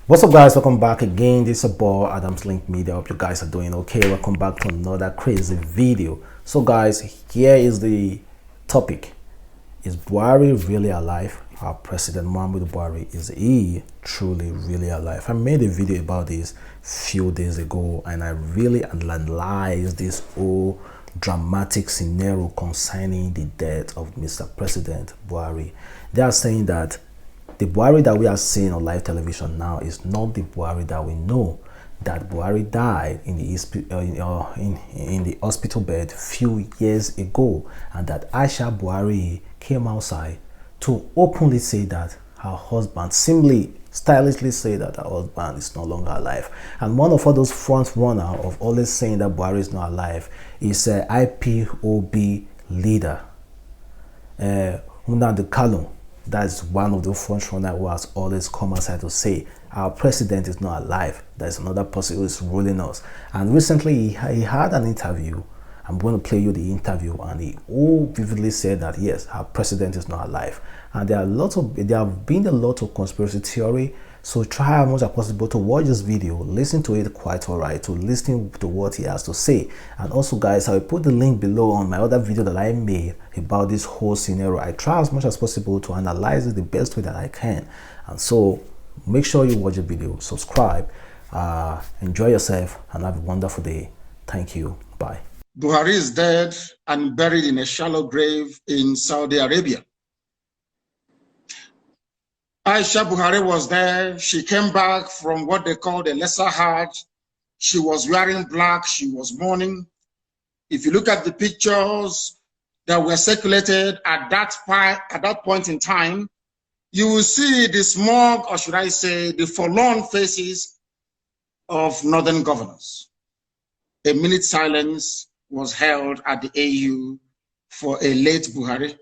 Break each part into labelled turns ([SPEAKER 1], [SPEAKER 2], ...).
[SPEAKER 1] What's up, guys? Welcome back again. This is about adamslinkmedia. Hope you guys are doing okay. Welcome back to another crazy video. So guys, here is the topic. Is Buhari really alive? Our president Muhammadu Buhari, is he truly really alive? I made a video about this few days ago and I really analyzed this whole dramatic scenario concerning the death of Mr. President Buhari. They are saying that the Buhari that we are seeing on live television now is not the Buhari that we know. That Buhari died in the hospital bed few years ago, and that Aisha Buhari came outside to openly say that her husband, simply stylishly say that her husband is no longer alive. And one of all those front runner of always saying that Buhari is not alive is IPOB leader Nnamdi Kanu. That's one of the front runners who has always come outside to say our president is not alive. There's another person who is ruling us. And recently he had an interview. I'm going to play you the interview, and he all vividly said that yes, our president is not alive. And there have been a lot of conspiracy theory. So try as much as possible to watch this video, listen to it quite alright, to listen to what he has to say. And also guys, I will put the link below on my other video that I made about this whole scenario. I try as much as possible to analyze it the best way that I can. And so make sure you watch the video, subscribe, enjoy yourself, and have a wonderful day. Thank you. Bye.
[SPEAKER 2] Buhari is dead and buried in a shallow grave in Saudi Arabia. Aisha Buhari was there. She came back from what they called a lesser Hajj. She was wearing black. She was mourning. If you look at the pictures that were circulated at that point in time, you will see the smug, or should I say, the forlorn faces of northern governors. A minute silence was held at the AU for a late Buhari.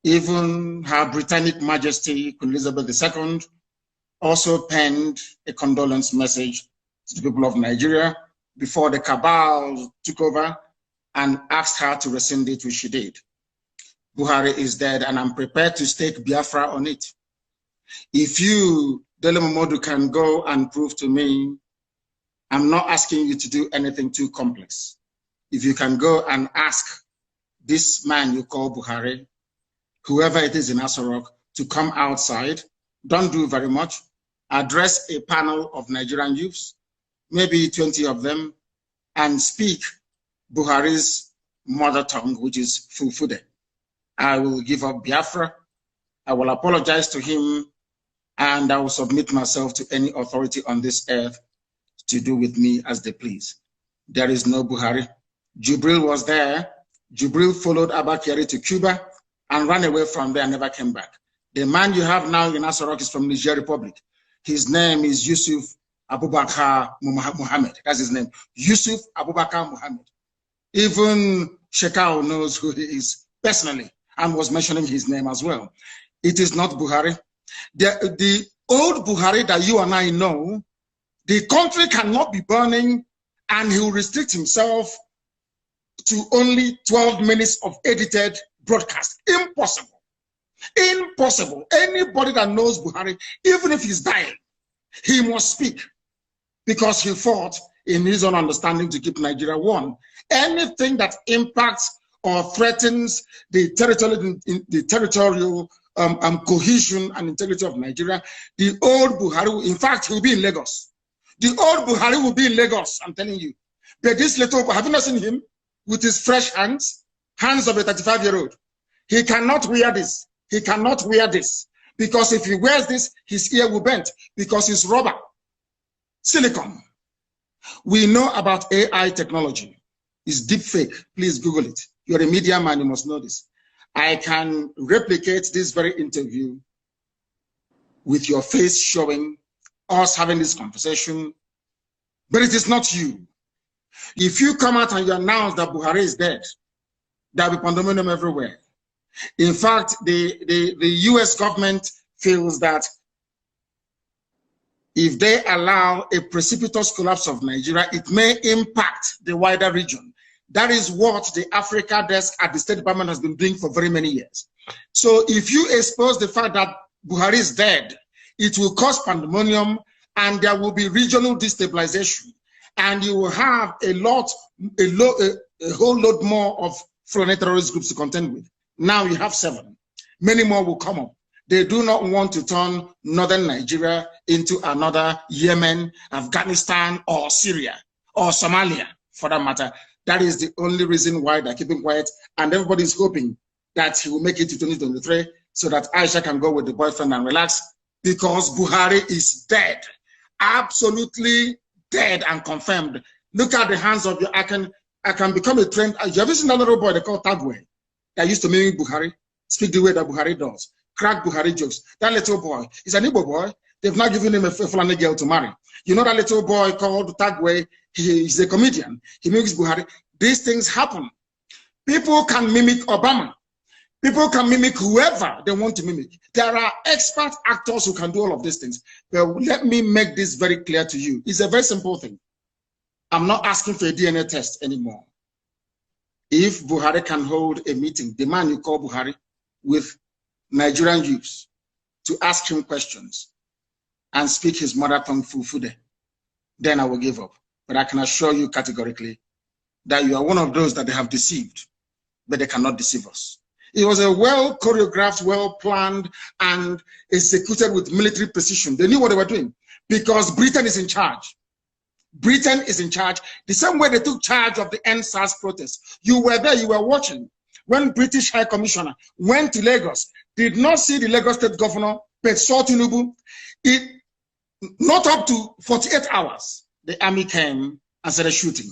[SPEAKER 2] Even Her Britannic Majesty, Queen Elizabeth II, also penned a condolence message to the people of Nigeria before the cabal took over and asked her to rescind it, which she did. Buhari is dead, and I'm prepared to stake Biafra on it. If you, Dele Momodu, can go and prove to me, I'm not asking you to do anything too complex. If you can go and ask this man you call Buhari, whoever it is in Asorok, to come outside, don't do very much, address a panel of Nigerian youths, maybe 20 of them, and speak Buhari's mother tongue, which is Fulfude. I will give up Biafra, I will apologize to him, and I will submit myself to any authority on this earth to do with me as they please. There is no Buhari. Jubril was there. Jubril followed Abba Kyari to Cuba and ran away from there and never came back. The man you have now in Asorok is from Niger Republic. His name is Yusuf Abubakar Muhammad. That's his name. Yusuf Abubakar Muhammad. Even Shekau knows who he is personally and was mentioning his name as well. It is not Buhari. The old Buhari that you and I know, the country cannot be burning and he will restrict himself to only 12 minutes of edited broadcast. Impossible. Impossible. Anybody that knows Buhari, even if he's dying, he must speak because he fought in his own understanding to keep Nigeria one. Anything that impacts or threatens the territorial cohesion and integrity of Nigeria, the old Buhari, in fact, he will be in Lagos. The old Buhari will be in Lagos, I'm telling you. But this little, have you not seen him with his fresh hands of a 35-year-old? He cannot wear this. He cannot wear this. Because if he wears this, his ear will bend. Because it's rubber. Silicon. We know about AI technology. It's deep fake. Please Google it. You're a media man, you must know this. I can replicate this very interview with your face showing us having this conversation, but it is not you. If you come out and you announce that Buhari is dead, there will be pandemonium everywhere. In fact, the US government feels that if they allow a precipitous collapse of Nigeria, it may impact the wider region. That is what the Africa desk at the State Department has been doing for very many years. So if you expose the fact that Buhari is dead, it will cause pandemonium and there will be regional destabilization, and you will have a whole lot more of foreign terrorist groups to contend with. Now you have 7. Many more will come up. They do not want to turn northern Nigeria into another Yemen, Afghanistan, or Syria, or Somalia, for that matter. That is the only reason why they're keeping quiet, and everybody's hoping that he will make it to 2023 so that Aisha can go with the boyfriend and relax, because Buhari is dead, absolutely dead and confirmed. Look at the hands of your, I can become a trend. You ever seen that little boy they call Tagwe that used to mimic Buhari, speak the way that Buhari does, crack Buhari jokes? That little boy is an Igbo boy. They've not given him a Fulani girl to marry. You know that little boy called Tagwe, he's a comedian. He mimics Buhari. These things happen. People can mimic Obama. People can mimic whoever they want to mimic. There are expert actors who can do all of these things. But let me make this very clear to you. It's a very simple thing. I'm not asking for a DNA test anymore. If Buhari can hold a meeting, the man you call Buhari, with Nigerian youths to ask him questions and speak his mother tongue Fulfude, then I will give up. But I can assure you categorically that you are one of those that they have deceived, but they cannot deceive us. It was a well choreographed, well planned, and executed with military precision. They knew what they were doing because Britain is in charge. Britain is in charge. The same way they took charge of the Endsars protests. You were there, you were watching. When British High Commissioner went to Lagos, did not see the Lagos State Governor, but saw Tinubu. Not up to 48 hours, the army came and started shooting.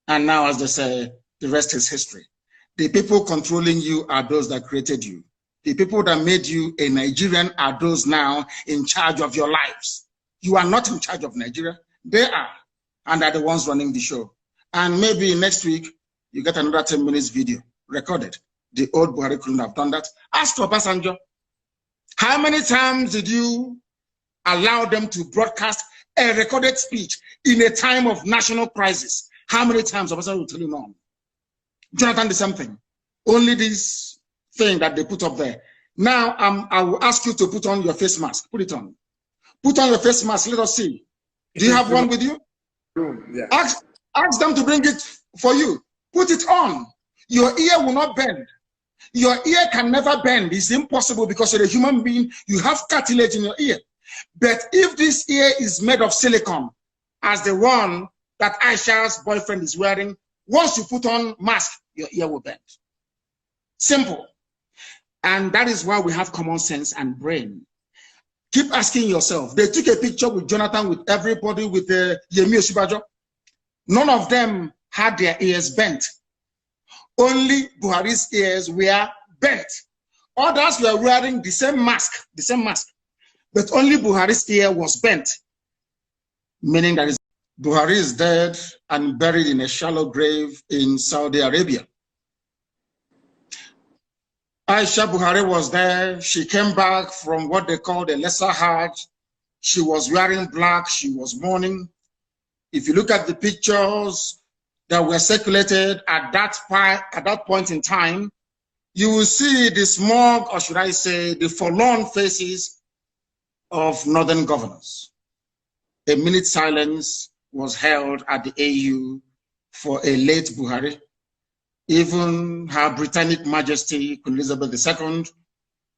[SPEAKER 2] And now, as they say, the rest is history. The people controlling you are those that created you. The people that made you a Nigerian are those now in charge of your lives. You are not in charge of Nigeria. They are, and are the ones running the show. And maybe next week, you get another 10 minutes video recorded. The old Buhari couldn't have done that. Ask Obasanjo, how many times did you allow them to broadcast a recorded speech in a time of national crisis? How many times? Obasanjo will tell you no. Jonathan, the same thing. Only this thing that they put up there. Now, I will ask you to put on your face mask. Put it on. Put on your face mask. Let us see. Do you have one with you?
[SPEAKER 3] Yeah.
[SPEAKER 2] Ask them to bring it for you. Put it on. Your ear will not bend. Your ear can never bend. It's impossible because you're a human being. You have cartilage in your ear. But if this ear is made of silicone, as the one that Aisha's boyfriend is wearing, once you put on mask, your ear will bend. Simple. And that is why we have common sense and brain. Keep asking yourself. They took a picture with Jonathan, with everybody, with Yemi Osibajo. None of them had their ears bent. Only Buhari's ears were bent. Others were wearing the same mask, but only Buhari's ear was bent. Meaning that Buhari is dead and buried in a shallow grave in Saudi Arabia. Aisha Buhari was there. She came back from what they call the lesser Hajj. She was wearing black. She was mourning. If you look at the pictures that were circulated at that point in time, you will see the smug, or should I say, the forlorn faces of northern governors. A minute silence was held at the AU for a late Buhari. Even Her Britannic Majesty, Queen Elizabeth II,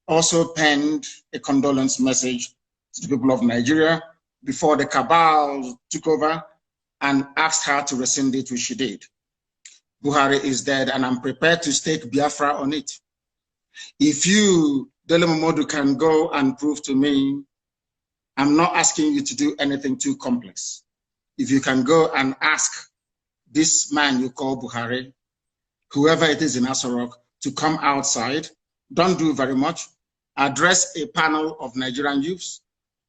[SPEAKER 2] also penned a condolence message to the people of Nigeria before the cabal took over and asked her to rescind it, which she did. Buhari is dead, and I'm prepared to stake Biafra on it. If you, Dele Momodu, can go and prove to me, I'm not asking you to do anything too complex. If you can go and ask this man you call Buhari, whoever it is in Aso to come outside, don't do very much, address a panel of Nigerian youths,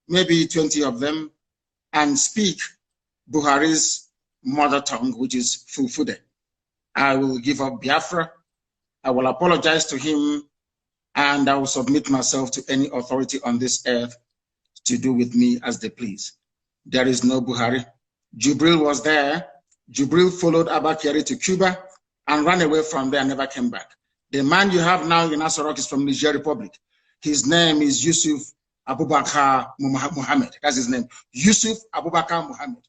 [SPEAKER 2] maybe 20 of them, and speak Buhari's mother tongue, which is Fulfude. I will give up Biafra. I will apologize to him, and I will submit myself to any authority on this earth to do with me as they please. There is no Buhari. Jubril was there. Jubril followed Abakari to Cuba and ran away from there and never came back. The man you have now in Aso Rock is from Niger Republic. His name is Yusuf Abubakar Muhammad. That's his name. Yusuf Abubakar Muhammad.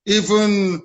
[SPEAKER 2] Even